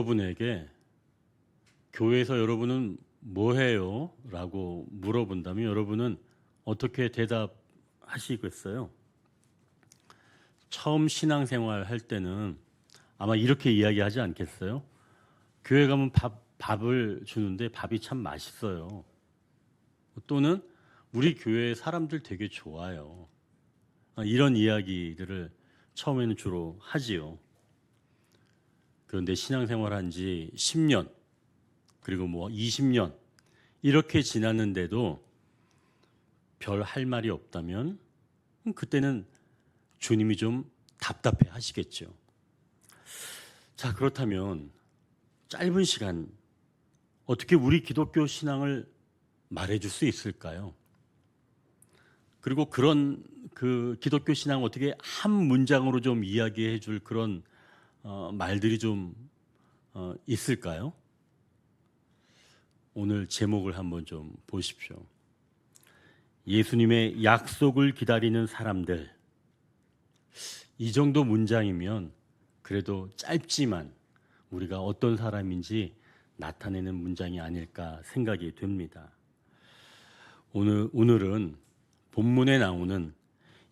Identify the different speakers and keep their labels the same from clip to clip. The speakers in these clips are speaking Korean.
Speaker 1: 여러분에게 교회에서 여러분은 뭐 해요? 라고 물어본다면 여러분은 어떻게 대답하시겠어요? 처음 신앙생활 할 때는 아마 이렇게 이야기하지 않겠어요? 교회 가면 밥을 주는데 밥이 참 맛있어요. 또는 우리 교회 사람들 되게 좋아요. 이런 이야기들을 처음에는 주로 하지요. 그런데 신앙생활 한 지 10년, 그리고 뭐 20년 이렇게 지났는데도 별 할 말이 없다면 그때는 주님이 좀 답답해 하시겠죠. 자, 그렇다면 짧은 시간 어떻게 우리 기독교 신앙을 말해줄 수 있을까요? 그리고 그런 그 기독교 신앙 어떻게 한 문장으로 좀 이야기해 줄 그런 말들이 좀 있을까요? 오늘 제목을 한번 좀 보십시오. 예수님의 약속을 기다리는 사람들. 이 정도 문장이면 그래도 짧지만 우리가 어떤 사람인지 나타내는 문장이 아닐까 생각이 됩니다. 오늘은 본문에 나오는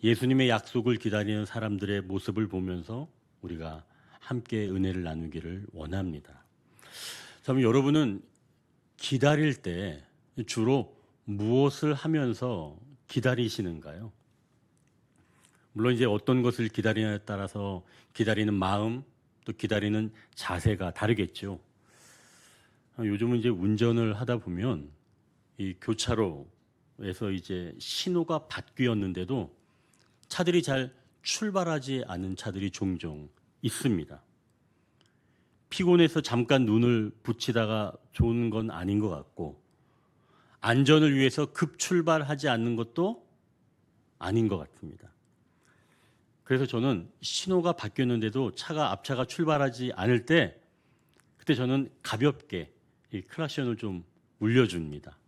Speaker 1: 예수님의 약속을 기다리는 사람들의 모습을 보면서 우리가 함께 은혜를 나누기를 원합니다. 그럼 여러분은 기다릴 때 주로 무엇을 하면서 기다리시는가요? 물론 이제 어떤 것을 기다리냐에 따라서 기다리는 마음 또 기다리는 자세가 다르겠죠. 요즘은 이제 운전을 하다 보면 이 교차로에서 이제 신호가 바뀌었는데도 차들이 잘 출발하지 않은 차들이 종종 있습니다. 피곤해서 잠깐 눈을 붙이다가 좋은 건 아닌 것 같고 안전을 위해서 급출발하지 않는 것도 아닌 것 같습니다. 그래서 저는 신호가 바뀌었는데도 앞차가 출발하지 않을 때 그때 저는 가볍게 이 클락션을 좀 울려줍니다.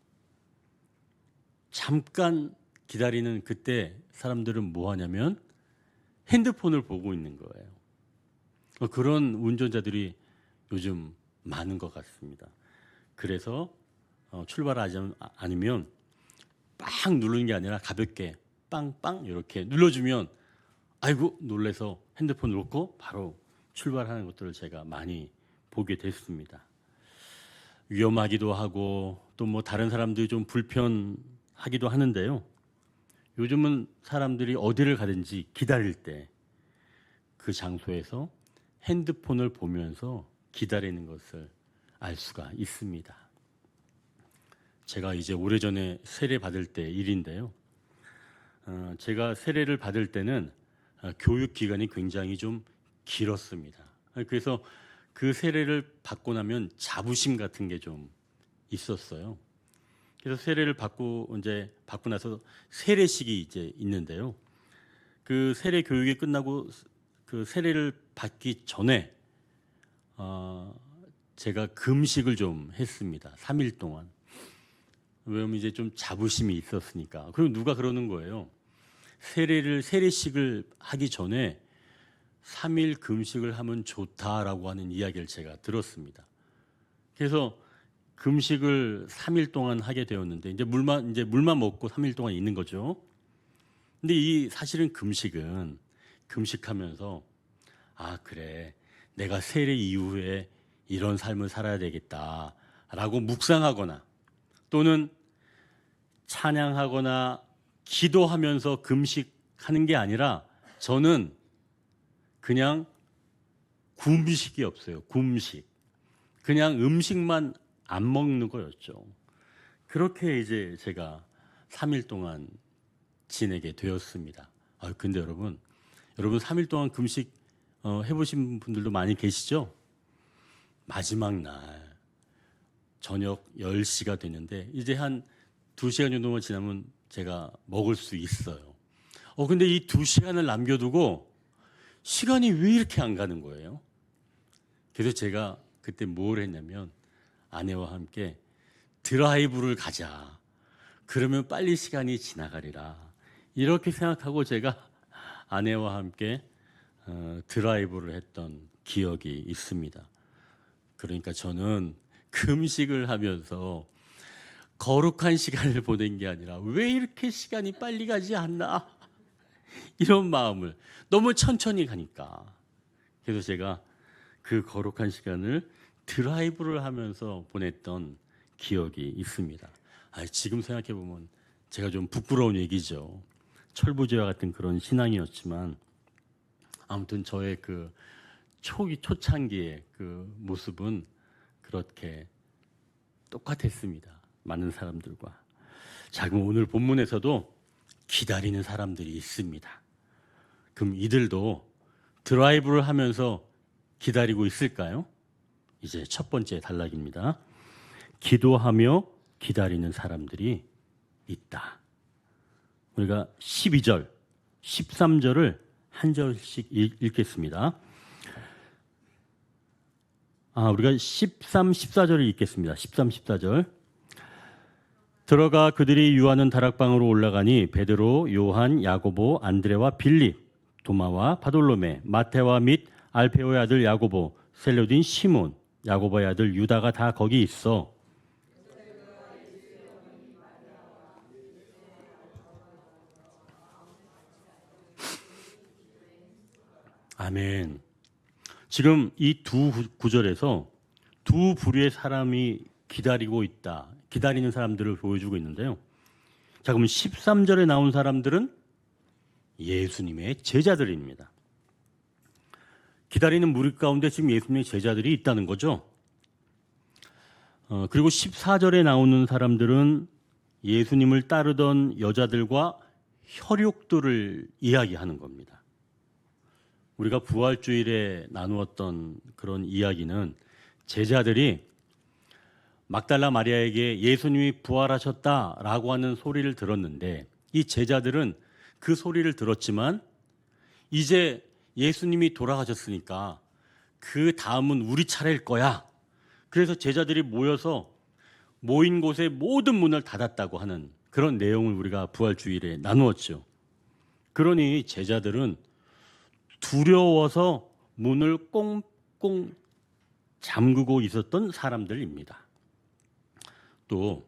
Speaker 1: 잠깐 기다리는 그때 사람들은 뭐 하냐면 핸드폰을 보고 있는 거예요. 그런 운전자들이 요즘 많은 것 같습니다. 그래서 출발하지 않으면 빵 누르는 게 아니라 가볍게 빵빵 이렇게 눌러주면 아이고 놀래서 핸드폰 놓고 바로 출발하는 것들을 제가 많이 보게 됐습니다. 위험하기도 하고 또 뭐 다른 사람들이 좀 불편하기도 하는데요. 요즘은 사람들이 어디를 가든지 기다릴 때 그 장소에서 핸드폰을 보면서 기다리는 것을 알 수가 있습니다. 제가 이제 오래전에 세례 받을 때 일인데요. 제가 세례를 받을 때는 교육 기간이 굉장히 좀 길었습니다. 그래서 그 세례를 받고 나면 자부심 같은 게 좀 있었어요. 그래서 세례를 받고 나서 세례식이 이제 있는데요. 그 세례 교육이 끝나고 그 세례를 받기 전에 제가 금식을 좀 했습니다. 3일 동안. 왜냐면 이제 좀 자부심이 있었으니까. 그리고 누가 그러는 거예요. 세례식을 하기 전에 3일 금식을 하면 좋다라고 하는 이야기를 제가 들었습니다. 그래서 금식을 3일 동안 하게 되었는데 이제 물만 먹고 3일 동안 있는 거죠. 근데 사실은 금식하면서 그래 내가 세례 이후에 이런 삶을 살아야 되겠다라고 묵상하거나 또는 찬양하거나 기도하면서 금식하는 게 아니라 저는 그냥 굶식이 없어요. 굶식. 그냥 음식만 안 먹는 거였죠. 그렇게 이제 제가 3일 동안 지내게 되었습니다. 근데 여러분 3일 동안 금식 해보신 분들도 많이 계시죠? 마지막 날 저녁 10시가 됐는데 이제 한 2시간 정도만 지나면 제가 먹을 수 있어요. 근데 이 2시간을 남겨두고 시간이 왜 이렇게 안 가는 거예요? 그래서 제가 그때 뭘 했냐면 아내와 함께 드라이브를 가자. 그러면 빨리 시간이 지나가리라. 이렇게 생각하고 제가 아내와 함께 드라이브를 했던 기억이 있습니다. 그러니까 저는 금식을 하면서 거룩한 시간을 보낸 게 아니라 왜 이렇게 시간이 빨리 가지 않나? 이런 마음을 너무 천천히 가니까. 그래서 제가 그 거룩한 시간을 드라이브를 하면서 보냈던 기억이 있습니다. 지금 생각해 보면 제가 좀 부끄러운 얘기죠. 철부지와 같은 그런 신앙이었지만 아무튼 저의 그 초창기의 그 모습은 그렇게 똑같았습니다. 많은 사람들과. 자, 그럼 오늘 본문에서도 기다리는 사람들이 있습니다. 그럼 이들도 드라이브를 하면서 기다리고 있을까요? 이제 첫 번째 단락입니다. 기도하며 기다리는 사람들이 있다. 우리가 12절, 13절을 한 절씩 읽겠습니다. 우리가 13, 14절을 읽겠습니다. 13, 14절. 들어가 그들이 유하는 다락방으로 올라가니 베드로, 요한, 야고보, 안드레와 빌립, 도마와 바돌로메, 마테와 및 알페오의 아들 야고보, 셀로딘 시몬, 야고보의 아들 유다가 다 거기 있어. 아멘. 지금 이 두 구절에서 두 부류의 사람이 기다리고 있다. 기다리는 사람들을 보여주고 있는데요. 자, 그럼 13절에 나온 사람들은 예수님의 제자들입니다. 기다리는 무리 가운데 지금 예수님의 제자들이 있다는 거죠. 그리고 14절에 나오는 사람들은 예수님을 따르던 여자들과 혈육들을 이야기하는 겁니다. 우리가 부활주일에 나누었던 그런 이야기는 제자들이 막달라 마리아에게 예수님이 부활하셨다라고 하는 소리를 들었는데 이 제자들은 그 소리를 들었지만 이제 예수님이 돌아가셨으니까 그 다음은 우리 차례일 거야. 그래서 제자들이 모인 곳에 모든 문을 닫았다고 하는 그런 내용을 우리가 부활주일에 나누었죠. 그러니 제자들은 두려워서 문을 꽁꽁 잠그고 있었던 사람들입니다. 또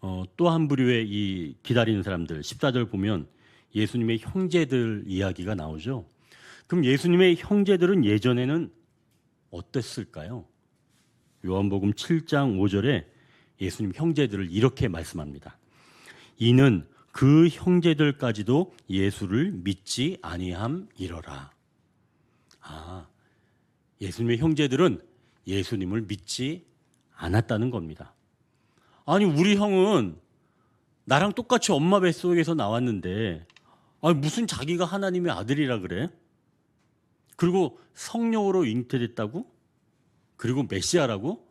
Speaker 1: 한 부류의 이 기다리는 사람들 14절 보면 예수님의 형제들 이야기가 나오죠. 그럼 예수님의 형제들은 예전에는 어땠을까요? 요한복음 7장 5절에 예수님 형제들을 이렇게 말씀합니다. 이는 그 형제들까지도 예수를 믿지 아니함이러라. 예수님의 형제들은 예수님을 믿지 않았다는 겁니다. 아니, 우리 형은 나랑 똑같이 엄마 뱃속에서 나왔는데 무슨 자기가 하나님의 아들이라 그래? 그리고 성령으로 잉태됐다고? 그리고 메시아라고?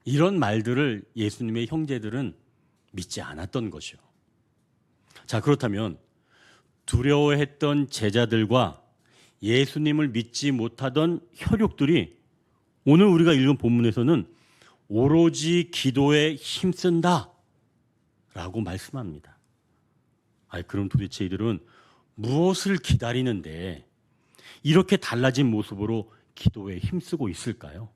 Speaker 1: 이런 말들을 예수님의 형제들은 믿지 않았던 것이요. 자, 그렇다면 두려워했던 제자들과 예수님을 믿지 못하던 혈육들이 오늘 우리가 읽은 본문에서는 오로지 기도에 힘쓴다 라고 말씀합니다. 그럼 도대체 이들은 무엇을 기다리는데 이렇게 달라진 모습으로 기도에 힘쓰고 있을까요?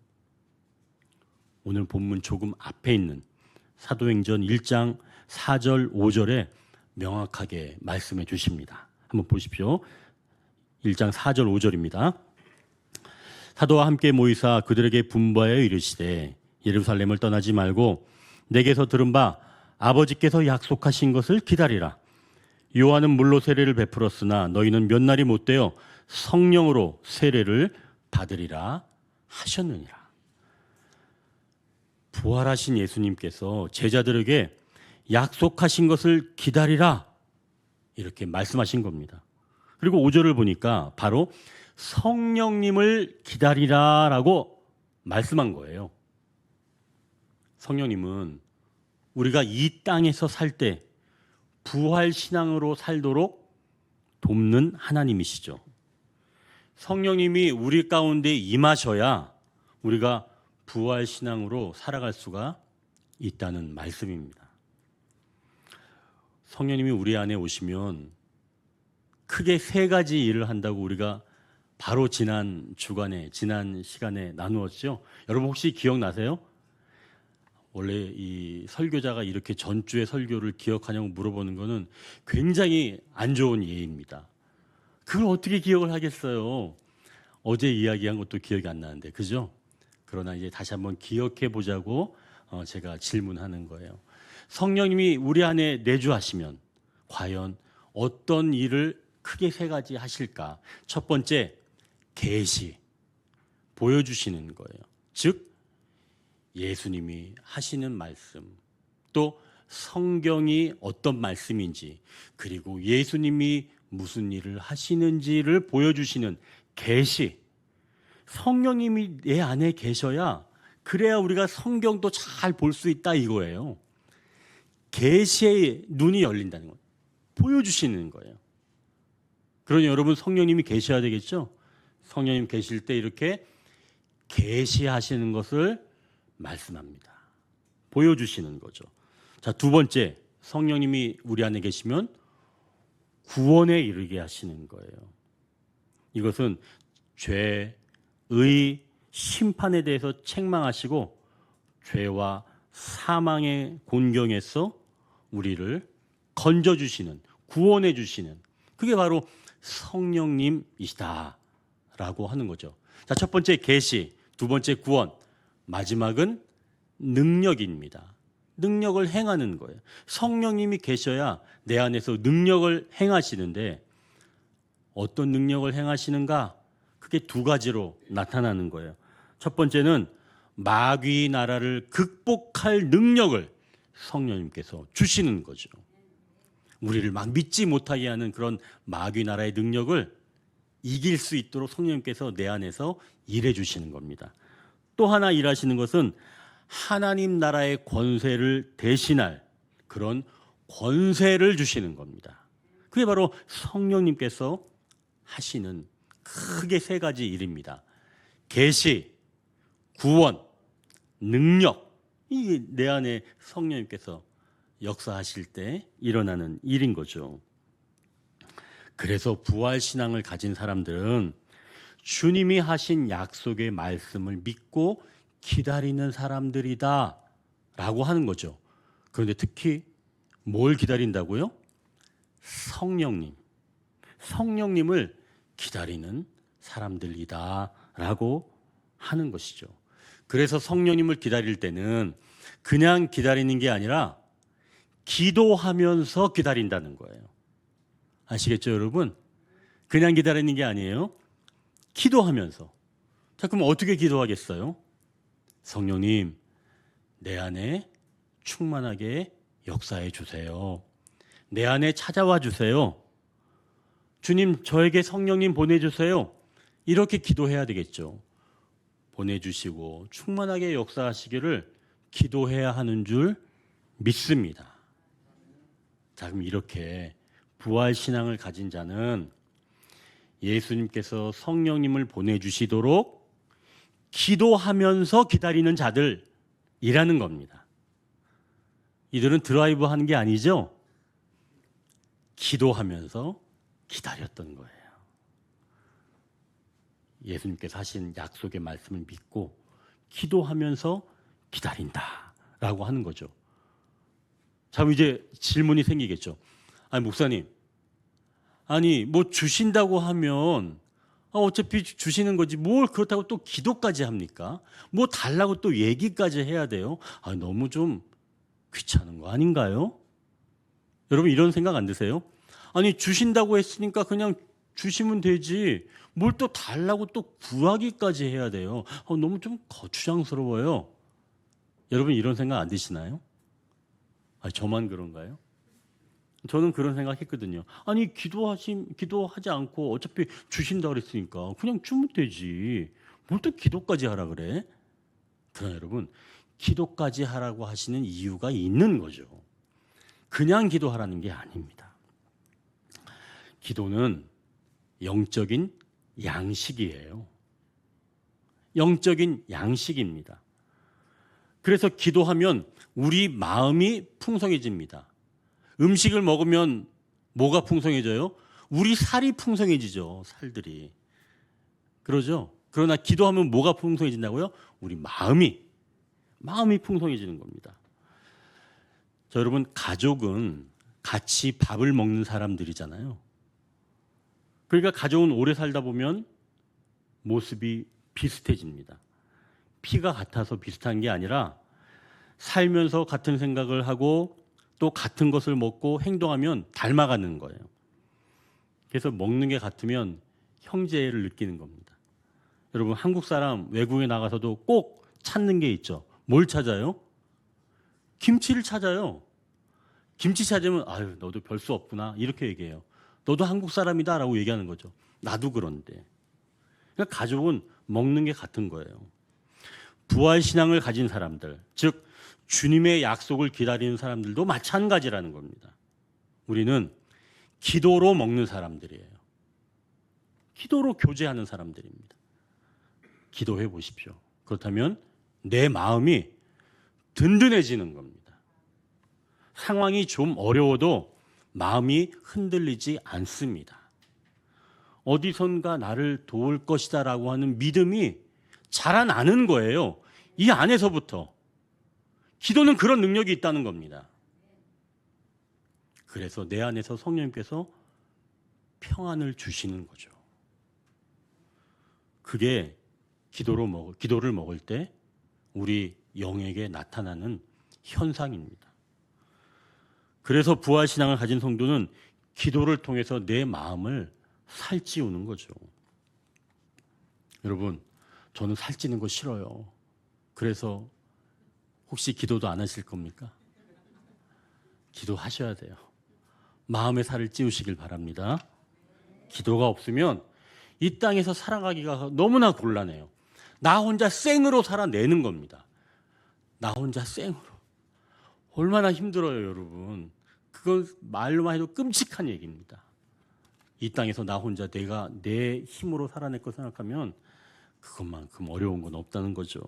Speaker 1: 오늘 본문 조금 앞에 있는 사도행전 1장 4절 5절에 명확하게 말씀해 주십니다. 한번 보십시오. 1장 4절 5절입니다. 사도와 함께 모이사 그들에게 분부하여 이르시되 예루살렘을 떠나지 말고 내게서 들은 바 아버지께서 약속하신 것을 기다리라. 요한은 물로 세례를 베풀었으나 너희는 몇 날이 못되어 성령으로 세례를 받으리라 하셨느니라. 부활하신 예수님께서 제자들에게 약속하신 것을 기다리라 이렇게 말씀하신 겁니다. 그리고 5절을 보니까 바로 성령님을 기다리라라고 말씀한 거예요. 성령님은 우리가 이 땅에서 살 때 부활 신앙으로 살도록 돕는 하나님이시죠. 성령님이 우리 가운데 임하셔야 우리가 부활 신앙으로 살아갈 수가 있다는 말씀입니다. 성령님이 우리 안에 오시면 크게 세 가지 일을 한다고 우리가 바로 지난 주간에, 지난 시간에 나누었죠. 여러분 혹시 기억나세요? 원래 이 설교자가 이렇게 전주의 설교를 기억하냐고 물어보는 거는 굉장히 안 좋은 예입니다. 그걸 어떻게 기억을 하겠어요? 어제 이야기한 것도 기억이 안 나는데, 그죠? 그러나 이제 다시 한번 기억해 보자고 제가 질문하는 거예요. 성령님이 우리 안에 내주하시면 과연 어떤 일을 크게 세 가지 하실까? 첫 번째, 계시, 보여주시는 거예요. 즉 예수님이 하시는 말씀, 또 성경이 어떤 말씀인지, 그리고 예수님이 무슨 일을 하시는지를 보여주시는 계시. 성령님이 내 안에 계셔야, 그래야 우리가 성경도 잘 볼 수 있다 이거예요. 계시의 눈이 열린다는 거예요. 보여주시는 거예요. 그러니 여러분 성령님이 계셔야 되겠죠? 성령님 계실 때 이렇게 계시하시는 것을 말씀합니다. 보여주시는 거죠. 자, 두 번째, 성령님이 우리 안에 계시면 구원에 이르게 하시는 거예요. 이것은 죄, 의, 심판에 대해서 책망하시고 죄와 사망의 곤경에서 우리를 건져주시는, 구원해주시는, 그게 바로 성령님이시다라고 하는 거죠. 자, 첫 번째 계시, 두 번째 구원, 마지막은 능력입니다. 능력을 행하는 거예요. 성령님이 계셔야 내 안에서 능력을 행하시는데 어떤 능력을 행하시는가? 그게 두 가지로 나타나는 거예요. 첫 번째는 마귀 나라를 극복할 능력을 성령님께서 주시는 거죠. 우리를 막 믿지 못하게 하는 그런 마귀 나라의 능력을 이길 수 있도록 성령님께서 내 안에서 일해 주시는 겁니다. 또 하나 일하시는 것은 하나님 나라의 권세를 대신할 그런 권세를 주시는 겁니다. 그게 바로 성령님께서 하시는 크게 세 가지 일입니다. 계시, 구원, 능력. 이게 내 안에 성령님께서 역사하실 때 일어나는 일인 거죠. 그래서 부활신앙을 가진 사람들은 주님이 하신 약속의 말씀을 믿고 기다리는 사람들이다 라고 하는 거죠. 그런데 특히 뭘 기다린다고요? 성령님을 기다리는 사람들이다 라고 하는 것이죠. 그래서 성령님을 기다릴 때는 그냥 기다리는 게 아니라 기도하면서 기다린다는 거예요. 아시겠죠, 여러분? 그냥 기다리는 게 아니에요. 기도하면서. 자, 그럼 어떻게 기도하겠어요? 성령님, 내 안에 충만하게 역사해 주세요. 내 안에 찾아와 주세요. 주님, 저에게 성령님 보내주세요. 이렇게 기도해야 되겠죠. 보내주시고 충만하게 역사하시기를 기도해야 하는 줄 믿습니다. 자, 그럼 이렇게 부활신앙을 가진 자는 예수님께서 성령님을 보내주시도록 기도하면서 기다리는 자들이라는 겁니다. 이들은 드라이브 하는 게 아니죠. 기도하면서 기다렸던 거예요. 예수님께서 하신 약속의 말씀을 믿고 기도하면서 기다린다라고 하는 거죠. 자, 이제 질문이 생기겠죠. 아니, 목사님, 아니 뭐 주신다고 하면 어차피 주시는 거지 뭘 그렇다고 또 기도까지 합니까? 뭐 달라고 또 얘기까지 해야 돼요? 너무 좀 귀찮은 거 아닌가요? 여러분 이런 생각 안 드세요? 아니 주신다고 했으니까 그냥 주시면 되지 뭘 또 달라고 또 구하기까지 해야 돼요? 너무 좀 거추장스러워요. 여러분 이런 생각 안 드시나요? 저만 그런가요? 저는 그런 생각했거든요. 아니 기도하지 않고 어차피 주신다 그랬으니까 그냥 주면 되지. 뭘 또 기도까지 하라 그래? 그러나 여러분 기도까지 하라고 하시는 이유가 있는 거죠. 그냥 기도하라는 게 아닙니다. 기도는 영적인 양식이에요. 영적인 양식입니다. 그래서 기도하면 우리 마음이 풍성해집니다. 음식을 먹으면 뭐가 풍성해져요? 우리 살이 풍성해지죠. 살들이. 그러죠? 그러나 기도하면 뭐가 풍성해진다고요? 우리 마음이 풍성해지는 겁니다. 자, 여러분, 가족은 같이 밥을 먹는 사람들이잖아요. 그러니까 가족은 오래 살다 보면 모습이 비슷해집니다. 피가 같아서 비슷한 게 아니라 살면서 같은 생각을 하고 또 같은 것을 먹고 행동하면 닮아가는 거예요. 그래서 먹는 게 같으면 형제를 느끼는 겁니다. 여러분, 한국 사람 외국에 나가서도 꼭 찾는 게 있죠. 뭘 찾아요? 김치를 찾아요. 김치 찾으면 아유, 너도 별 수 없구나 이렇게 얘기해요. 너도 한국 사람이다라고 얘기하는 거죠. 나도 그런데. 그러니까 가족은 먹는 게 같은 거예요. 부활 신앙을 가진 사람들, 즉 주님의 약속을 기다리는 사람들도 마찬가지라는 겁니다. 우리는 기도로 먹는 사람들이에요. 기도로 교제하는 사람들입니다. 기도해 보십시오. 그렇다면 내 마음이 든든해지는 겁니다. 상황이 좀 어려워도 마음이 흔들리지 않습니다. 어디선가 나를 도울 것이다라고 하는 믿음이 자라나는 거예요. 이 안에서부터. 기도는 그런 능력이 있다는 겁니다. 그래서 내 안에서 성령님께서 평안을 주시는 거죠. 그게 기도를 먹을 때 우리 영에게 나타나는 현상입니다. 그래서 부활신앙을 가진 성도는 기도를 통해서 내 마음을 살찌우는 거죠. 여러분, 저는 살찌는 거 싫어요. 그래서 혹시 기도도 안 하실 겁니까? 기도하셔야 돼요. 마음의 살을 찌우시길 바랍니다. 기도가 없으면 이 땅에서 살아가기가 너무나 곤란해요. 나 혼자 생으로 살아내는 겁니다. 나 혼자 생으로. 얼마나 힘들어요, 여러분. 그건 말로만 해도 끔찍한 얘기입니다. 이 땅에서 나 혼자 내가 내 힘으로 살아낼 거 생각하면 그것만큼 어려운 건 없다는 거죠.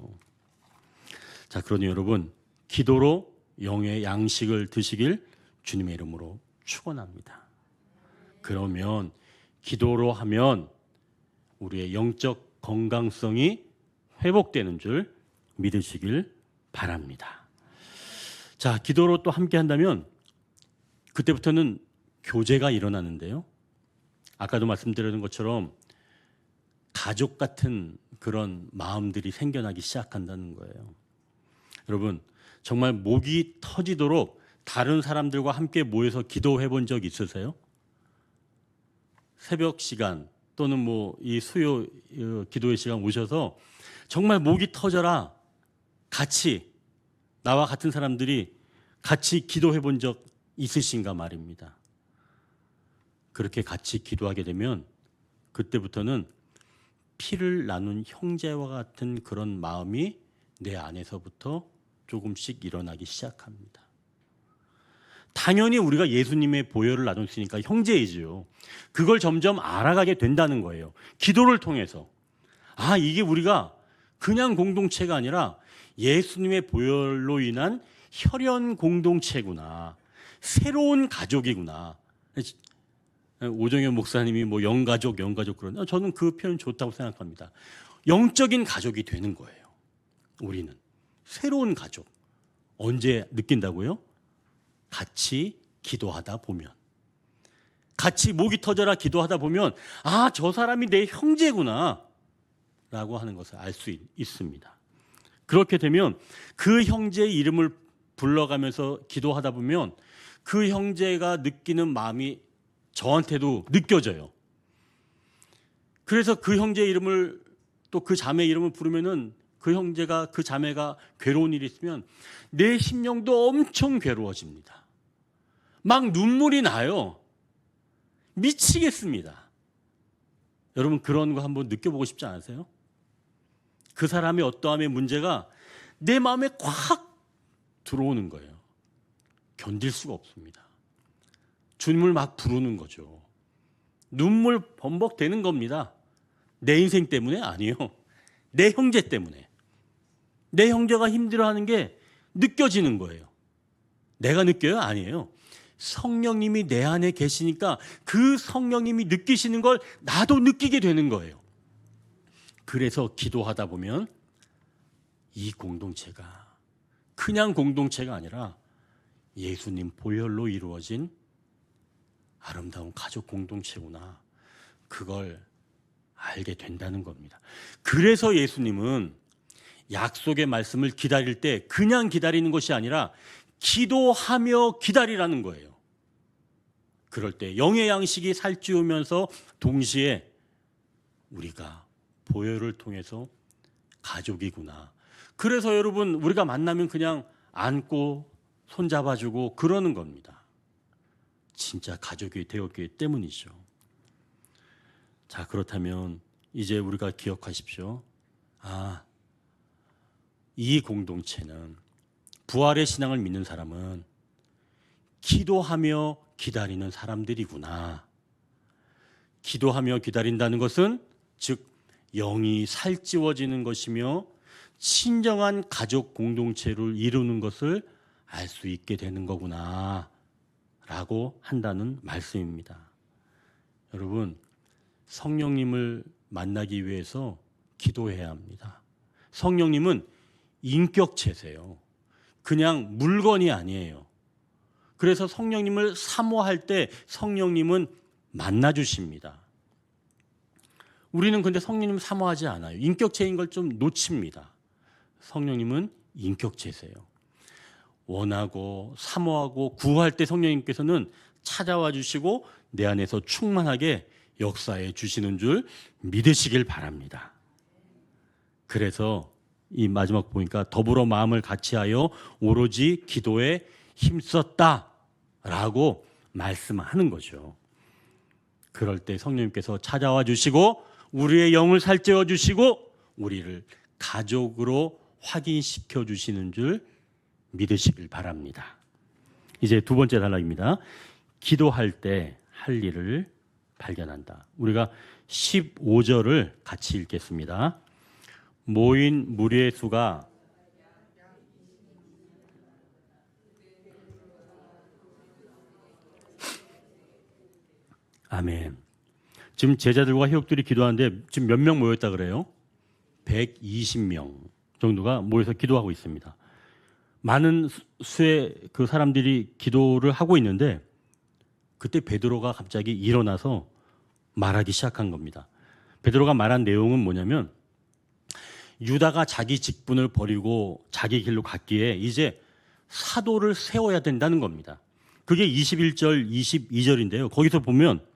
Speaker 1: 자, 그러니 여러분, 기도로 영의 양식을 드시길 주님의 이름으로 축원합니다. 그러면 기도로 하면 우리의 영적 건강성이 회복되는 줄 믿으시길 바랍니다. 자, 기도로 또 함께 한다면 그때부터는 교제가 일어나는데요. 아까도 말씀드렸던 것처럼 가족 같은 그런 마음들이 생겨나기 시작한다는 거예요. 여러분, 정말 목이 터지도록 다른 사람들과 함께 모여서 기도해 본 적 있으세요? 새벽 시간 또는 뭐 이 수요 기도의 시간 오셔서 정말 목이 터져라 같이 나와 같은 사람들이 같이 기도해 본 적 있으신가 말입니다. 그렇게 같이 기도하게 되면 그때부터는 피를 나눈 형제와 같은 그런 마음이 내 안에서부터 조금씩 일어나기 시작합니다. 당연히 우리가 예수님의 보혈을 나눴으니까 형제이지요. 그걸 점점 알아가게 된다는 거예요. 기도를 통해서. 아, 이게 우리가 그냥 공동체가 아니라 예수님의 보혈로 인한 혈연 공동체구나. 새로운 가족이구나. 오정현 목사님이 뭐 영가족 그러는데 저는 그 표현 좋다고 생각합니다. 영적인 가족이 되는 거예요. 우리는 새로운 가족. 언제 느낀다고요? 같이 기도하다 보면, 같이 목이 터져라 기도하다 보면 아, 저 사람이 내 형제구나 라고 하는 것을 알 수 있습니다. 그렇게 되면 그 형제의 이름을 불러가면서 기도하다 보면 그 형제가 느끼는 마음이 저한테도 느껴져요. 그래서 그 형제의 이름을 또 그 자매의 이름을 부르면은 그 형제가 그 자매가 괴로운 일이 있으면 내 심령도 엄청 괴로워집니다. 막 눈물이 나요. 미치겠습니다. 여러분, 그런 거 한번 느껴보고 싶지 않으세요? 그 사람의 어떠함의 문제가 내 마음에 꽉 들어오는 거예요. 견딜 수가 없습니다. 주님을 막 부르는 거죠. 눈물 범벅되는 겁니다. 내 인생 때문에 아니에요. 내 형제 때문에. 내 형제가 힘들어하는 게 느껴지는 거예요. 내가 느껴요? 아니에요. 성령님이 내 안에 계시니까 그 성령님이 느끼시는 걸 나도 느끼게 되는 거예요. 그래서 기도하다 보면 이 공동체가 그냥 공동체가 아니라 예수님 보혈로 이루어진 아름다운 가족 공동체구나. 그걸 알게 된다는 겁니다. 그래서 예수님은 약속의 말씀을 기다릴 때 그냥 기다리는 것이 아니라 기도하며 기다리라는 거예요. 그럴 때 영의 양식이 살찌우면서 동시에 우리가 보혈을 통해서 가족이구나. 그래서 여러분 우리가 만나면 그냥 안고 손잡아주고 그러는 겁니다. 진짜 가족이 되었기 때문이죠. 자, 그렇다면 이제 우리가 기억하십시오. 이 공동체는 부활의 신앙을 믿는 사람은 기도하며 기다리는 사람들이구나. 기도하며 기다린다는 것은 즉 영이 살찌워지는 것이며 친정한 가족 공동체를 이루는 것을 알 수 있게 되는 거구나 라고 한다는 말씀입니다. 여러분, 성령님을 만나기 위해서 기도해야 합니다. 성령님은 인격체세요. 그냥 물건이 아니에요. 그래서 성령님을 사모할 때 성령님은 만나주십니다. 우리는 근데 성령님 사모하지 않아요. 인격체인 걸 좀 놓칩니다. 성령님은 인격체세요. 원하고 사모하고 구할 때 성령님께서는 찾아와 주시고 내 안에서 충만하게 역사해 주시는 줄 믿으시길 바랍니다. 그래서 이 마지막 보니까 더불어 마음을 같이하여 오로지 기도에 힘썼다라고 말씀하는 거죠. 그럴 때 성령님께서 찾아와 주시고 우리의 영을 살찌워 주시고 우리를 가족으로 확인시켜 주시는 줄 믿으시길 바랍니다. 이제 두 번째 단락입니다. 기도할 때 할 일을 발견한다. 우리가 15절을 같이 읽겠습니다. 모인 무리의 수가 아멘. 지금 제자들과 회옥들이 기도하는데 지금 몇 명 모였다 그래요? 120명 정도가 모여서 기도하고 있습니다. 많은 수의 그 사람들이 기도를 하고 있는데 그때 베드로가 갑자기 일어나서 말하기 시작한 겁니다. 베드로가 말한 내용은 뭐냐면 유다가 자기 직분을 버리고 자기 길로 갔기에 이제 사도를 세워야 된다는 겁니다. 그게 21절, 22절인데요. 거기서 보면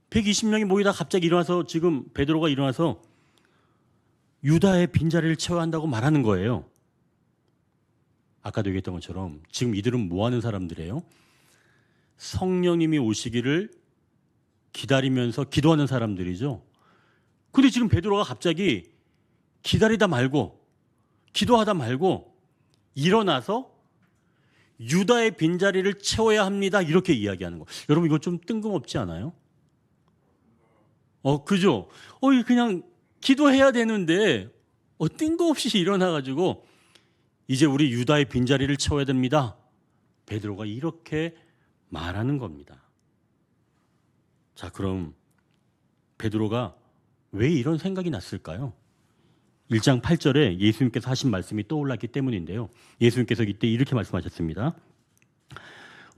Speaker 1: 120명이 모이다 갑자기 일어나서 지금 베드로가 일어나서 유다의 빈자리를 채워야 한다고 말하는 거예요. 아까도 얘기했던 것처럼 지금 이들은 뭐 하는 사람들이에요? 성령님이 오시기를 기다리면서 기도하는 사람들이죠. 근데 지금 베드로가 갑자기 기다리다 말고 기도하다 말고 일어나서 유다의 빈자리를 채워야 합니다. 이렇게 이야기하는 거. 여러분 이거 좀 뜬금없지 않아요? 그죠? 그냥 기도해야 되는데 뜬금없이 일어나가지고 이제 우리 유다의 빈자리를 채워야 됩니다. 베드로가 이렇게 말하는 겁니다. 자, 그럼 베드로가 왜 이런 생각이 났을까요? 1장 8절에 예수님께서 하신 말씀이 떠올랐기 때문인데요. 예수님께서 이때 이렇게 말씀하셨습니다.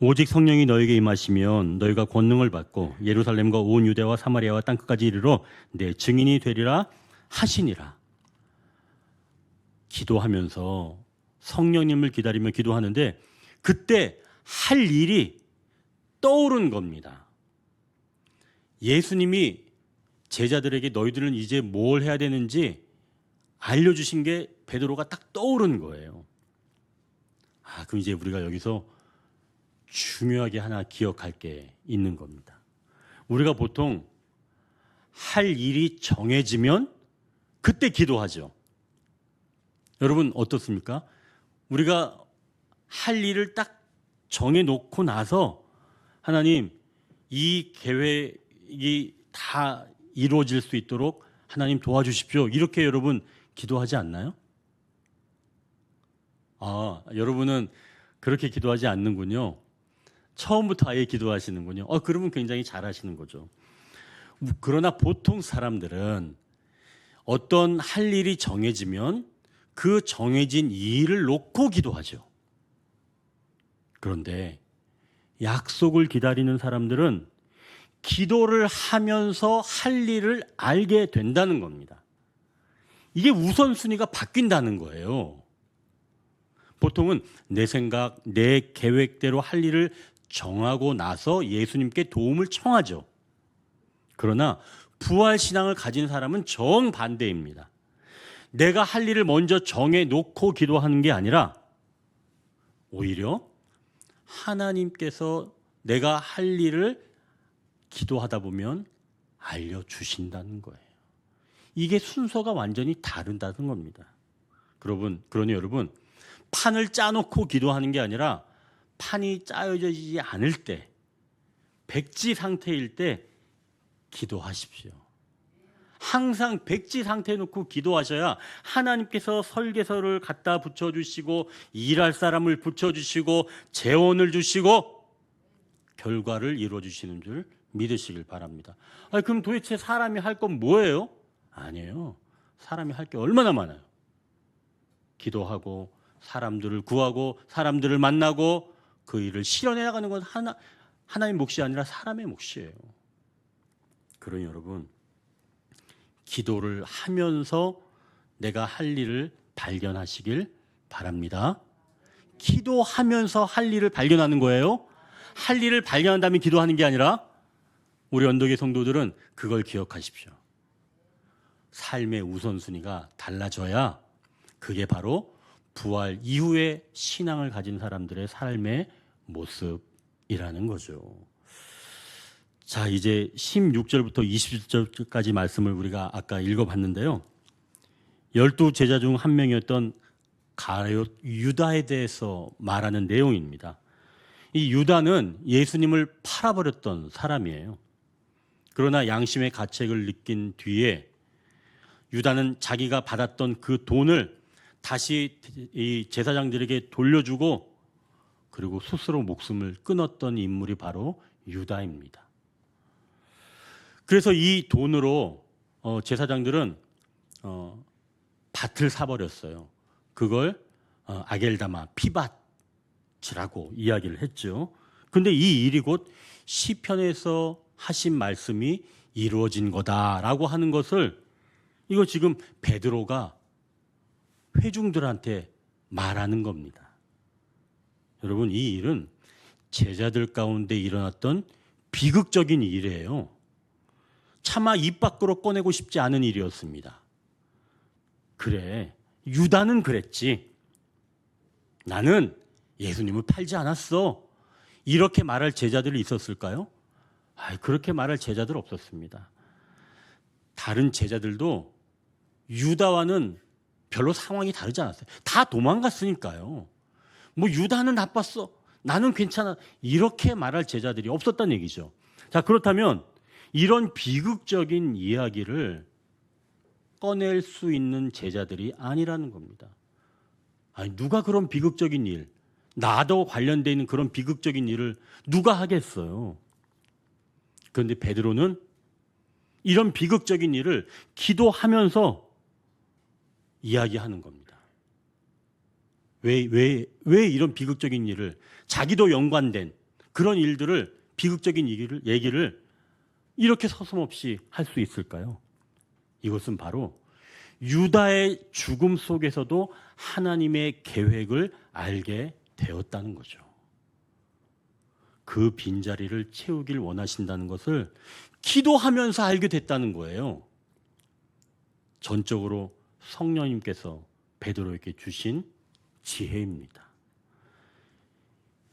Speaker 1: 오직 성령이 너에게 임하시면 너희가 권능을 받고 예루살렘과 온 유대와 사마리아와 땅끝까지 이르러 내 증인이 되리라 하시니라. 기도하면서 성령님을 기다리며 기도하는데 그때 할 일이 떠오른 겁니다. 예수님이 제자들에게 너희들은 이제 뭘 해야 되는지 알려주신 게 베드로가 딱 떠오른 거예요. 그럼 이제 우리가 여기서 중요하게 하나 기억할 게 있는 겁니다. 우리가 보통 할 일이 정해지면 그때 기도하죠. 여러분 어떻습니까? 우리가 할 일을 딱 정해놓고 나서 하나님 이 계획이 다 이루어질 수 있도록 하나님 도와주십시오. 이렇게 여러분 기도하지 않나요? 여러분은 그렇게 기도하지 않는군요. 처음부터 아예 기도하시는군요. 그러면 굉장히 잘하시는 거죠. 그러나 보통 사람들은 어떤 할 일이 정해지면 그 정해진 일을 놓고 기도하죠. 그런데 약속을 기다리는 사람들은 기도를 하면서 할 일을 알게 된다는 겁니다. 이게 우선순위가 바뀐다는 거예요. 보통은 내 생각, 내 계획대로 할 일을 정하고 나서 예수님께 도움을 청하죠. 그러나 부활신앙을 가진 사람은 정반대입니다. 내가 할 일을 먼저 정해놓고 기도하는 게 아니라 오히려 하나님께서 내가 할 일을 기도하다 보면 알려주신다는 거예요. 이게 순서가 완전히 다르다는 겁니다. 그러니 여러분, 판을 짜놓고 기도하는 게 아니라 판이 짜여지지 않을 때, 백지 상태일 때 기도하십시오. 항상 백지 상태에 놓고 기도하셔야 하나님께서 설계서를 갖다 붙여주시고 일할 사람을 붙여주시고 재원을 주시고 결과를 이루어주시는 줄 믿으시길 바랍니다. 그럼 도대체 사람이 할 건 뭐예요? 아니에요. 사람이 할 게 얼마나 많아요. 기도하고 사람들을 구하고 사람들을 만나고 그 일을 실현해 나가는 건 하나님 몫이 아니라 사람의 몫이에요. 그러니 여러분, 기도를 하면서 내가 할 일을 발견하시길 바랍니다. 기도하면서 할 일을 발견하는 거예요. 할 일을 발견한 다음에 기도하는 게 아니라 우리 언덕의 성도들은 그걸 기억하십시오. 삶의 우선순위가 달라져야 그게 바로 부활 이후에 신앙을 가진 사람들의 삶의 모습이라는 거죠. 자, 이제 16절부터 20절까지 말씀을 우리가 아까 읽어봤는데요. 12제자 중 한 명이었던 가룟 유다에 대해서 말하는 내용입니다. 이 유다는 예수님을 팔아버렸던 사람이에요. 그러나 양심의 가책을 느낀 뒤에 유다는 자기가 받았던 그 돈을 다시 이 제사장들에게 돌려주고 그리고 스스로 목숨을 끊었던 인물이 바로 유다입니다. 그래서 이 돈으로 제사장들은 밭을 사버렸어요. 그걸 아겔다마 피밭이라고 이야기를 했죠. 그런데 이 일이 곧 시편에서 하신 말씀이 이루어진 거다라고 하는 것을 이거 지금 베드로가 회중들한테 말하는 겁니다. 여러분, 이 일은 제자들 가운데 일어났던 비극적인 일이에요. 차마 입 밖으로 꺼내고 싶지 않은 일이었습니다. 그래, 유다는 그랬지. 나는 예수님을 팔지 않았어. 이렇게 말할 제자들이 있었을까요? 그렇게 말할 제자들 없었습니다. 다른 제자들도 유다와는 별로 상황이 다르지 않았어요. 다 도망갔으니까요. 뭐 유다는 나빴어, 나는 괜찮아, 이렇게 말할 제자들이 없었다는 얘기죠. 자, 그렇다면 이런 비극적인 이야기를 꺼낼 수 있는 제자들이 아니라는 겁니다. 누가 그런 비극적인 일, 나도 관련되어 있는 그런 비극적인 일을 누가 하겠어요? 그런데 베드로는 이런 비극적인 일을 기도하면서 이야기하는 겁니다. 왜 이런 비극적인 일을, 자기도 연관된 그런 일들을, 비극적인 얘기를 이렇게 서슴없이 할 수 있을까요? 이것은 바로 유다의 죽음 속에서도 하나님의 계획을 알게 되었다는 거죠. 그 빈자리를 채우길 원하신다는 것을 기도하면서 알게 됐다는 거예요. 전적으로 성령님께서 베드로에게 주신 지혜입니다.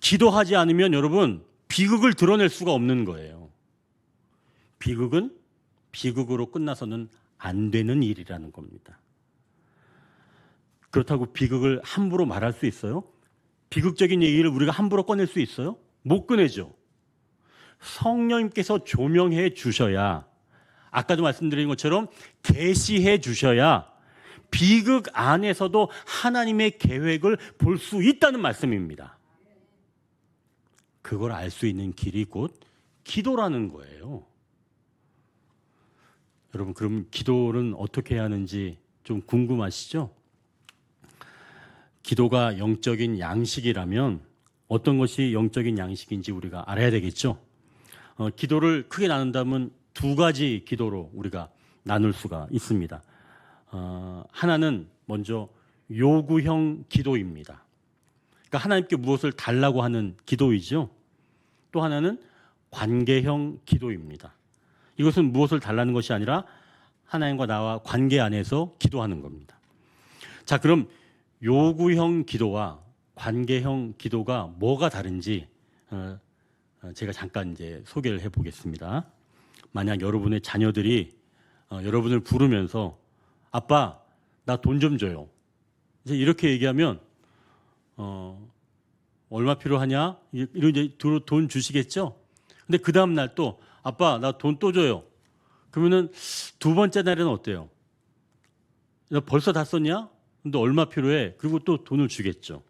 Speaker 1: 기도하지 않으면 여러분, 비극을 드러낼 수가 없는 거예요. 비극은 비극으로 끝나서는 안 되는 일이라는 겁니다. 그렇다고 비극을 함부로 말할 수 있어요? 비극적인 얘기를 우리가 함부로 꺼낼 수 있어요? 못 꺼내죠. 성령님께서 조명해 주셔야, 아까도 말씀드린 것처럼 계시해 주셔야 비극 안에서도 하나님의 계획을 볼 수 있다는 말씀입니다. 그걸 알 수 있는 길이 곧 기도라는 거예요. 여러분, 그럼 기도는 어떻게 해야 하는지 좀 궁금하시죠? 기도가 영적인 양식이라면 어떤 것이 영적인 양식인지 우리가 알아야 되겠죠? 기도를 크게 나눈다면 두 가지 기도로 우리가 나눌 수가 있습니다. 하나는 먼저 요구형 기도입니다. 그러니까 하나님께 무엇을 달라고 하는 기도이죠. 또 하나는 관계형 기도입니다. 이것은 무엇을 달라는 것이 아니라 하나님과 나와 관계 안에서 기도하는 겁니다. 자, 그럼 요구형 기도와 관계형 기도가 뭐가 다른지 제가 잠깐 이제 소개를 해보겠습니다. 만약 여러분의 자녀들이 여러분을 부르면서 아빠, 나 돈 좀 줘요. 이제 이렇게 얘기하면 얼마 필요하냐? 이런 이제 돈 주시겠죠? 근데 그 다음 날 또 아빠, 나 돈 또 줘요. 그러면은 두 번째 날에는 어때요? 야, 벌써 다 썼냐? 근데 얼마 필요해? 그리고 또 돈을 주겠죠.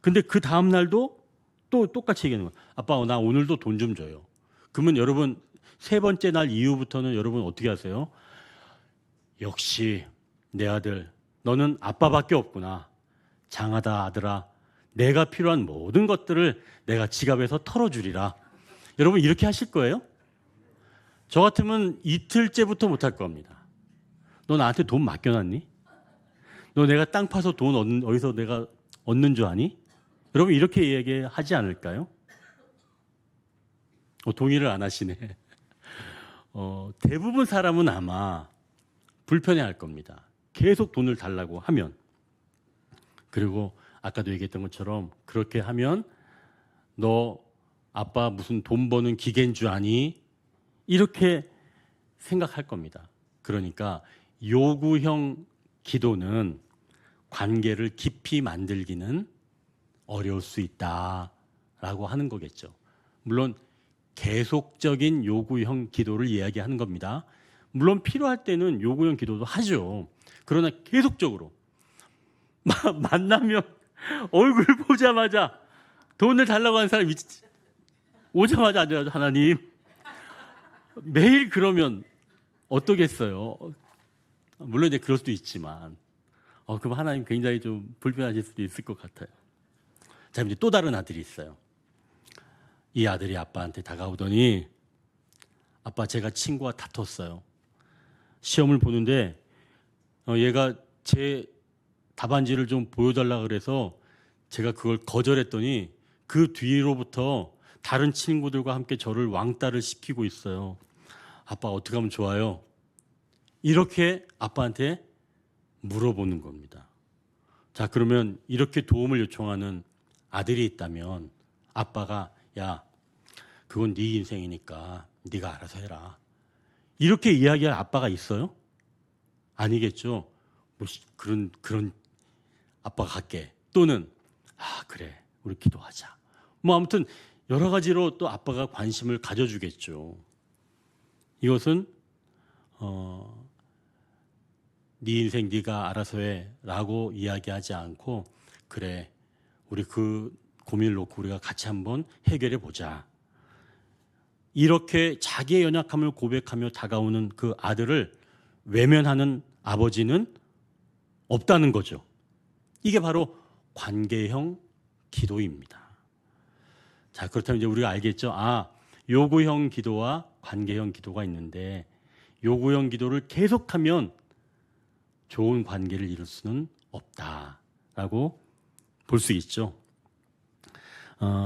Speaker 1: 근데 그 다음 날도 또 똑같이 얘기하는 거예요. 아빠, 나 오늘도 돈 좀 줘요. 그러면 여러분 세 번째 날 이후부터는 여러분 어떻게 하세요? 역시 내 아들, 너는 아빠밖에 없구나. 장하다 아들아. 내가 필요한 모든 것들을 내가 지갑에서 털어주리라. 여러분 이렇게 하실 거예요? 저 같으면 이틀째부터 못할 겁니다. 너 나한테 돈 맡겨놨니? 너 내가 땅 파서 돈 어디서 내가 얻는 줄 아니? 여러분 이렇게 얘기하지 않을까요? 동의를 안 하시네. 대부분 사람은 아마 불편해할 겁니다. 계속 돈을 달라고 하면. 그리고 아까도 얘기했던 것처럼 그렇게 하면 너 아빠 무슨 돈 버는 기계인 줄 아니? 이렇게 생각할 겁니다. 그러니까 요구형 기도는 관계를 깊이 만들기는 어려울 수 있다라고 하는 거겠죠. 물론 계속적인 요구형 기도를 이야기하는 겁니다. 물론 필요할 때는 요구형 기도도 하죠. 그러나 계속적으로 만나면 얼굴 보자마자 돈을 달라고 하는 사람이 오자마자 앉아가지고 하나님 매일 그러면 어떠겠어요? 물론 이제 그럴 수도 있지만 그럼 하나님 굉장히 좀 불편하실 수도 있을 것 같아요. 자, 이제 또 다른 아들이 있어요. 이 아들이 아빠한테 다가오더니 아빠, 제가 친구와 다퉜어요. 시험을 보는데 얘가 제 답안지를 좀 보여달라 그래서 제가 그걸 거절했더니 그 뒤로부터 다른 친구들과 함께 저를 왕따를 시키고 있어요. 아빠 어떻게 하면 좋아요? 이렇게 아빠한테 물어보는 겁니다. 자, 그러면 이렇게 도움을 요청하는 아들이 있다면 아빠가 야, 그건 네 인생이니까 네가 알아서 해라. 이렇게 이야기할 아빠가 있어요? 아니겠죠. 뭐 그런 아빠가 갈게. 또는 그래, 우리 기도하자. 뭐 아무튼 여러 가지로 또 아빠가 관심을 가져주겠죠. 이것은 네 인생 네가 알아서 해라고 이야기하지 않고 그래, 우리 그 고민을 놓고 우리가 같이 한번 해결해 보자. 이렇게 자기의 연약함을 고백하며 다가오는 그 아들을 외면하는 아버지는 없다는 거죠. 이게 바로 관계형 기도입니다. 자, 그렇다면 이제 우리가 알겠죠? 요구형 기도와 관계형 기도가 있는데 요구형 기도를 계속하면 좋은 관계를 이룰 수는 없다라고 볼 수 있죠.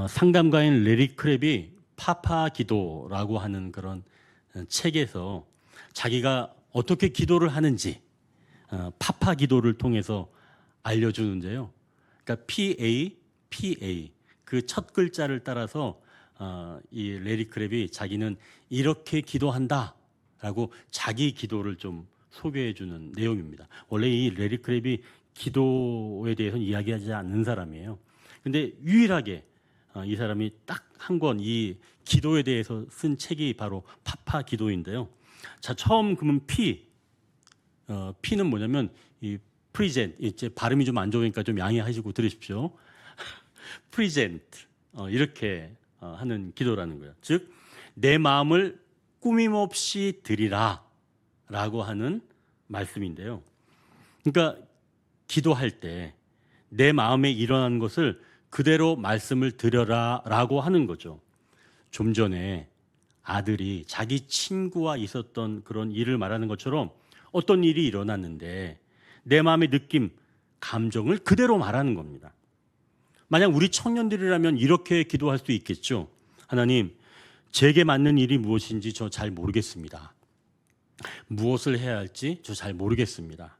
Speaker 1: 상담가인 레리 크랩이 파파 기도라고 하는 그런 책에서 자기가 어떻게 기도를 하는지 파파 기도를 통해서 알려주는데요. 그러니까 PA 그 첫 글자를 따라서 이 레리 크랩이 자기는 이렇게 기도한다라고 자기 기도를 좀 소개해주는 내용입니다. 원래 이 레리 크랩이 기도에 대해서는 이야기하지 않는 사람이에요. 근데 유일하게 이 사람이 딱 한 권 이 기도에 대해서 쓴 책이 바로 파파 기도인데요. 자, 처음 그러면 P는 뭐냐면 이 프리젠트, 이제 발음이 좀 안 좋으니까 좀 양해하시고 들으십시오. 프리젠트 이렇게 하는 기도라는 거예요. 즉 내 마음을 꾸밈없이 드리라 라고 하는 말씀인데요. 그러니까 기도할 때 내 마음에 일어나는 것을 그대로 말씀을 드려라 라고 하는 거죠. 좀 전에 아들이 자기 친구와 있었던 그런 일을 말하는 것처럼 어떤 일이 일어났는데 내 마음의 느낌, 감정을 그대로 말하는 겁니다. 만약 우리 청년들이라면 이렇게 기도할 수 있겠죠. 하나님, 제게 맞는 일이 무엇인지 저 잘 모르겠습니다. 무엇을 해야 할지 저 잘 모르겠습니다.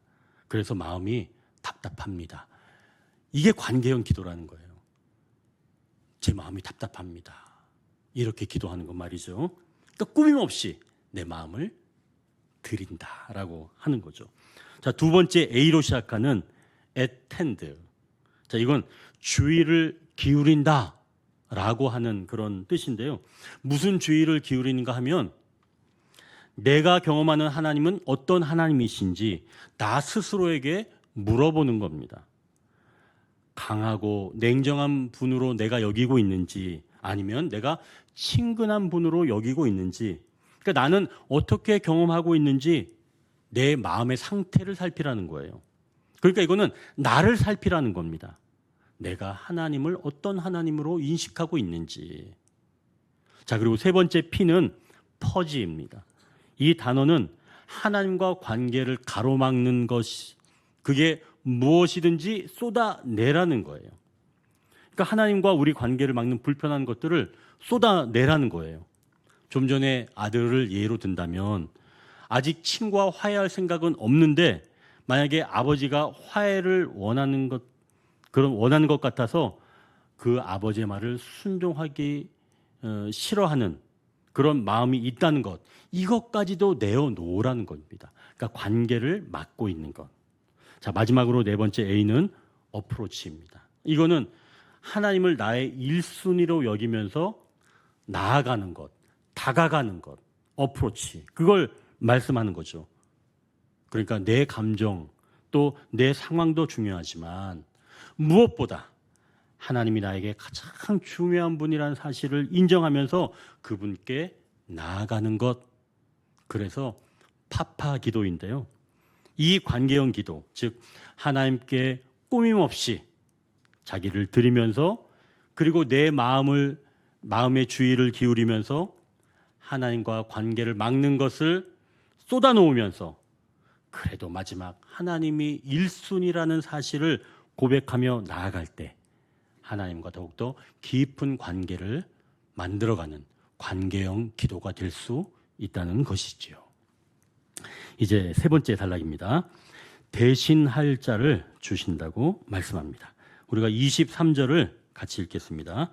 Speaker 1: 그래서 마음이 답답합니다. 이게 관계형 기도라는 거예요. 제 마음이 답답합니다. 이렇게 기도하는 것 말이죠. 그러니까 꾸밈없이 내 마음을 드린다라고 하는 거죠. 자, 두 번째 A로 시작하는 attend. 자, 이건 주의를 기울인다라고 하는 그런 뜻인데요. 무슨 주의를 기울이는가 하면 내가 경험하는 하나님은 어떤 하나님이신지 나 스스로에게 물어보는 겁니다. 강하고 냉정한 분으로 내가 여기고 있는지 아니면 내가 친근한 분으로 여기고 있는지, 그러니까 나는 어떻게 경험하고 있는지 내 마음의 상태를 살피라는 거예요. 그러니까 이거는 나를 살피라는 겁니다. 내가 하나님을 어떤 하나님으로 인식하고 있는지. 자, 그리고 세 번째 P는 퍼지입니다. 이 단어는 하나님과 관계를 가로막는 것이, 그게 무엇이든지 쏟아내라는 거예요. 그러니까 하나님과 우리 관계를 막는 불편한 것들을 쏟아내라는 거예요. 좀 전에 아들을 예로 든다면 아직 친구와 화해할 생각은 없는데 만약에 아버지가 화해를 원하는 것 같아서 그 아버지의 말을 순종하기 싫어하는 그런 마음이 있다는 것, 이것까지도 내어놓으라는 겁니다. 그러니까 관계를 막고 있는 것. 자, 마지막으로 네 번째 A는 어프로치입니다. 이거는 하나님을 나의 1순위로 여기면서 나아가는 것, 다가가는 것, 어프로치. 그걸 말씀하는 거죠. 그러니까 내 감정, 또 내 상황도 중요하지만 무엇보다 하나님이 나에게 가장 중요한 분이라는 사실을 인정하면서 그분께 나아가는 것. 그래서 파파 기도인데요. 이 관계형 기도, 즉 하나님께 꾸밈없이 자기를 드리면서 그리고 내 마음의 주의를 기울이면서 하나님과 관계를 막는 것을 쏟아놓으면서 그래도 마지막 하나님이 1순위라는 사실을 고백하며 나아갈 때 하나님과 더욱더 깊은 관계를 만들어가는 관계형 기도가 될 수 있다는 것이지요. 이제 세 번째 단락입니다. 대신할 자를 주신다고 말씀합니다. 우리가 23절을 같이 읽겠습니다.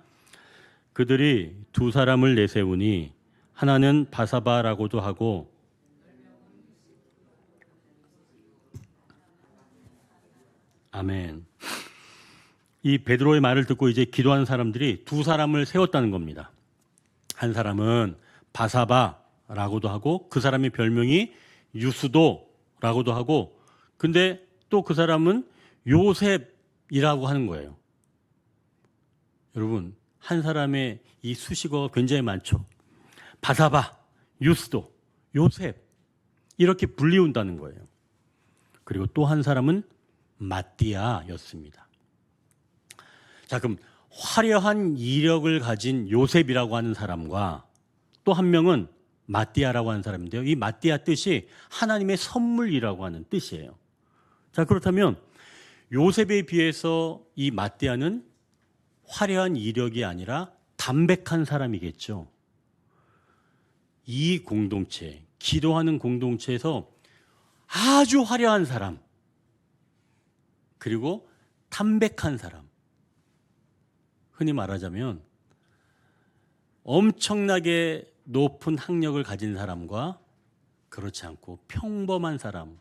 Speaker 1: 그들이 두 사람을 내세우니 하나는 바사바라고도 하고 아멘. 이 베드로의 말을 듣고 이제 기도하는 사람들이 두 사람을 세웠다는 겁니다. 한 사람은 바사바라고도 하고 그 사람의 별명이 유스도라고도 하고, 근데 또 그 사람은 요셉이라고 하는 거예요. 여러분, 한 사람의 이 수식어가 굉장히 많죠. 바사바, 유스도, 요셉 이렇게 불리운다는 거예요. 그리고 또 한 사람은 마띠아였습니다. 자, 그럼 화려한 이력을 가진 요셉이라고 하는 사람과 또 한 명은 마띠아라고 하는 사람인데요. 이 마띠아 뜻이 하나님의 선물이라고 하는 뜻이에요. 자, 그렇다면 요셉에 비해서 이 마띠아는 화려한 이력이 아니라 담백한 사람이겠죠. 이 공동체, 기도하는 공동체에서 아주 화려한 사람, 그리고 담백한 사람, 흔히 말하자면 엄청나게 높은 학력을 가진 사람과 그렇지 않고 평범한 사람,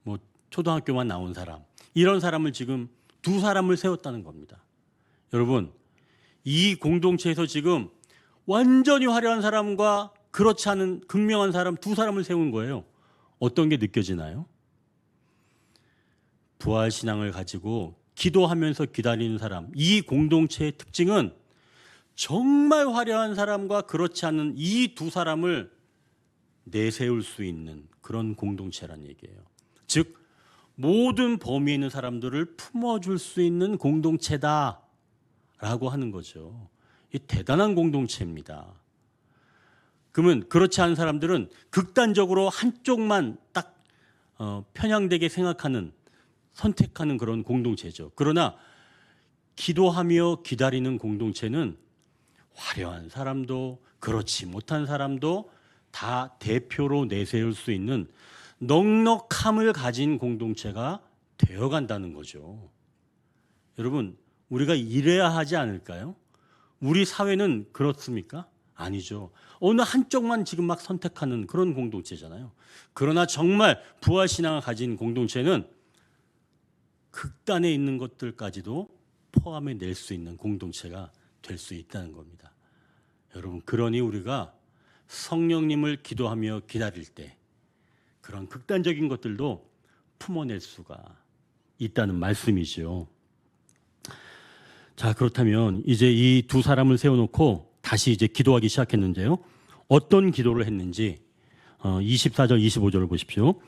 Speaker 1: 뭐 초등학교만 나온 사람, 이런 사람을 지금 두 사람을 세웠다는 겁니다. 여러분, 이 공동체에서 지금 완전히 화려한 사람과 그렇지 않은 극명한 사람 두 사람을 세운 거예요. 어떤 게 느껴지나요? 부활신앙을 가지고 기도하면서 기다리는 사람, 이 공동체의 특징은 정말 화려한 사람과 그렇지 않은 이 두 사람을 내세울 수 있는 그런 공동체란 얘기예요. 즉 모든 범위에 있는 사람들을 품어줄 수 있는 공동체다라고 하는 거죠. 이 대단한 공동체입니다. 그러면 그렇지 않은 사람들은 극단적으로 한쪽만 딱 편향되게 생각하는, 선택하는 그런 공동체죠. 그러나 기도하며 기다리는 공동체는 화려한 사람도 그렇지 못한 사람도 다 대표로 내세울 수 있는 넉넉함을 가진 공동체가 되어간다는 거죠. 여러분, 우리가 이래야 하지 않을까요? 우리 사회는 그렇습니까? 아니죠. 어느 한쪽만 지금 막 선택하는 그런 공동체잖아요. 그러나 정말 부활신앙을 가진 공동체는 극단에 있는 것들까지도 포함해 낼 수 있는 공동체가 될 수 있다는 겁니다. 여러분, 그러니 우리가 성령님을 기도하며 기다릴 때 그런 극단적인 것들도 품어낼 수가 있다는 말씀이죠. 자, 그렇다면 이제 이 두 사람을 세워놓고 다시 이제 기도하기 시작했는데요. 어떤 기도를 했는지 24절 25절을 보십시오.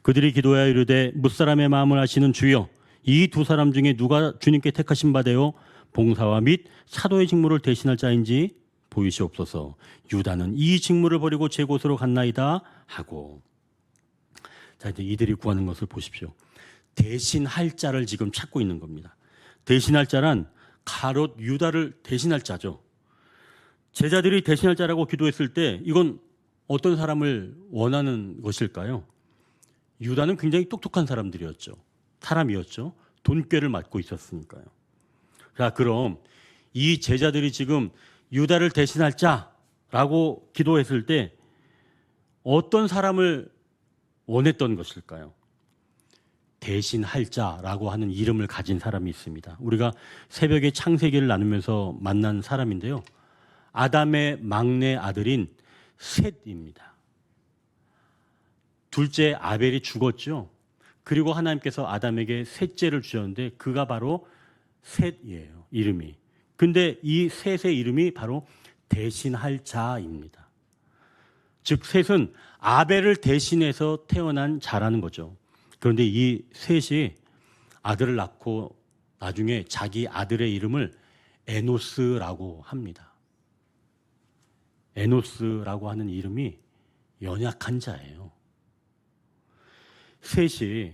Speaker 1: 그들이 기도하여 이르되 뭇사람의 마음을 아시는 주여, 이 두 사람 중에 누가 주님께 택하신 바 되어 봉사와 및 사도의 직무를 대신할 자인지 보이시옵소서. 유다는 이 직무를 버리고 제 곳으로 갔나이다 하고. 자, 이제 이들이 구하는 것을 보십시오. 대신할 자를 지금 찾고 있는 겁니다. 대신할 자란 가롯 유다를 대신할 자죠. 제자들이 대신할 자라고 기도했을 때 이건 어떤 사람을 원하는 것일까요? 유다는 굉장히 똑똑한 사람이었죠. 돈꾀를 맡고 있었으니까요. 자, 그럼 이 제자들이 지금 유다를 대신할 자라고 기도했을 때 어떤 사람을 원했던 것일까요? 대신할 자라고 하는 이름을 가진 사람이 있습니다. 우리가 새벽에 창세기를 나누면서 만난 사람인데요. 아담의 막내 아들인 셋입니다. 둘째 아벨이 죽었죠. 그리고 하나님께서 아담에게 셋째를 주셨는데 그가 바로 셋이에요. 이름이. 근데 이 셋의 이름이 바로 대신할 자입니다. 즉 셋은 아벨을 대신해서 태어난 자라는 거죠. 그런데 이 셋이 아들을 낳고 나중에 자기 아들의 이름을 에노스라고 합니다. 에노스라고 하는 이름이 연약한 자예요. 셋이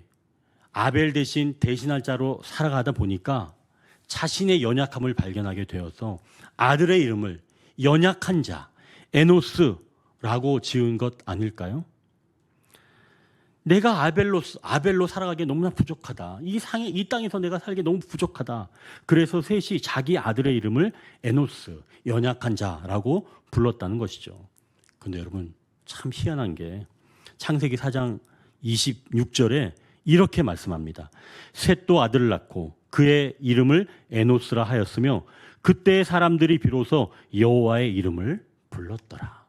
Speaker 1: 아벨 대신 대신할 자로 살아가다 보니까 자신의 연약함을 발견하게 되어서 아들의 이름을 연약한 자, 에노스라고 지은 것 아닐까요? 내가 아벨로 살아가기에 너무나 부족하다. 이 땅에서 내가 살기 너무 부족하다. 그래서 셋이 자기 아들의 이름을 에노스, 연약한 자라고 불렀다는 것이죠. 그런데 여러분, 참 희한한 게 창세기 4장 26절에 이렇게 말씀합니다. 셋도 아들을 낳고 그의 이름을 에노스라 하였으며 그때의 사람들이 비로소 여호와의 이름을 불렀더라.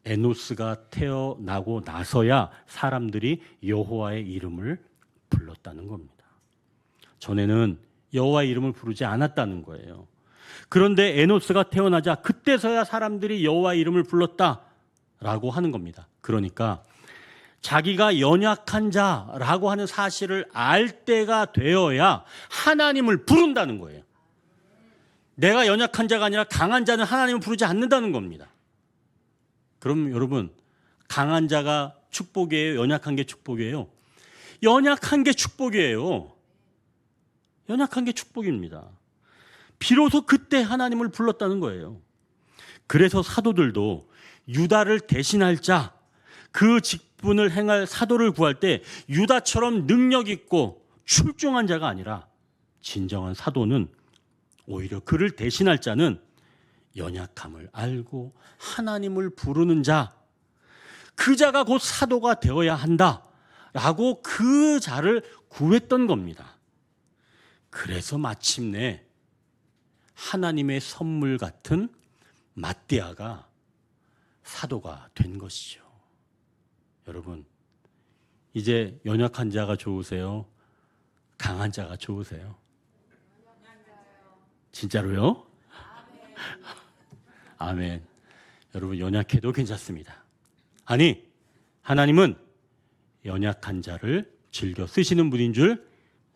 Speaker 1: 에노스가 태어나고 나서야 사람들이 여호와의 이름을 불렀다는 겁니다. 전에는 여호와의 이름을 부르지 않았다는 거예요. 그런데 에노스가 태어나자 그때서야 사람들이 여호와의 이름을 불렀다라고 하는 겁니다. 그러니까 자기가 연약한 자라고 하는 사실을 알 때가 되어야 하나님을 부른다는 거예요. 내가 연약한 자가 아니라 강한 자는 하나님을 부르지 않는다는 겁니다. 그럼 여러분, 강한 자가 축복이에요? 연약한 게 축복이에요? 연약한 게 축복이에요. 연약한 게 축복입니다. 비로소 그때 하나님을 불렀다는 거예요. 그래서 사도들도 유다를 대신할 자, 그 직분을 행할 사도를 구할 때 유다처럼 능력 있고 출중한 자가 아니라 진정한 사도는 오히려 그를 대신할 자는 연약함을 알고 하나님을 부르는 자, 그 자가 곧 사도가 되어야 한다라고 그 자를 구했던 겁니다. 그래서 마침내 하나님의 선물 같은 ματ디아가 사도가 된 것이죠. 여러분, 이제 연약한 자가 좋으세요? 강한 자가 좋으세요? 진짜로요? 아멘. 여러분, 연약해도 괜찮습니다. 아니, 하나님은 연약한 자를 즐겨 쓰시는 분인 줄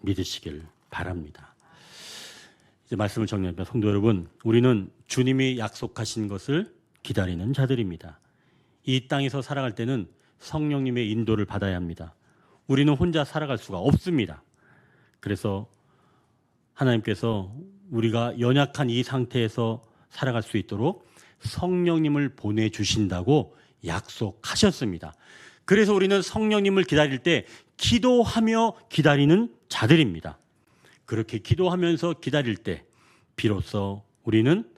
Speaker 1: 믿으시길 바랍니다. 이제 말씀을 정리합니다. 성도 여러분, 우리는 주님이 약속하신 것을 기다리는 자들입니다. 이 땅에서 살아갈 때는 성령님의 인도를 받아야 합니다. 우리는 혼자 살아갈 수가 없습니다. 그래서 하나님께서 우리가 연약한 이 상태에서 살아갈 수 있도록 성령님을 보내주신다고 약속하셨습니다. 그래서 우리는 성령님을 기다릴 때 기도하며 기다리는 자들입니다. 그렇게 기도하면서 기다릴 때 비로소 우리는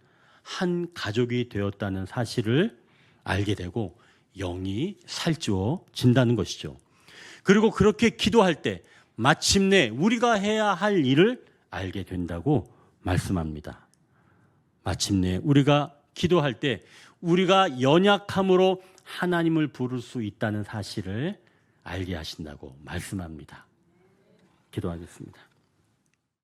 Speaker 1: 한 가족이 되었다는 사실을 알게 되고 영이 살찌워진다는 것이죠. 그리고 그렇게 기도할 때 마침내 우리가 해야 할 일을 알게 된다고 말씀합니다. 마침내 우리가 기도할 때 우리가 연약함으로 하나님을 부를 수 있다는 사실을 알게 하신다고 말씀합니다. 기도하겠습니다.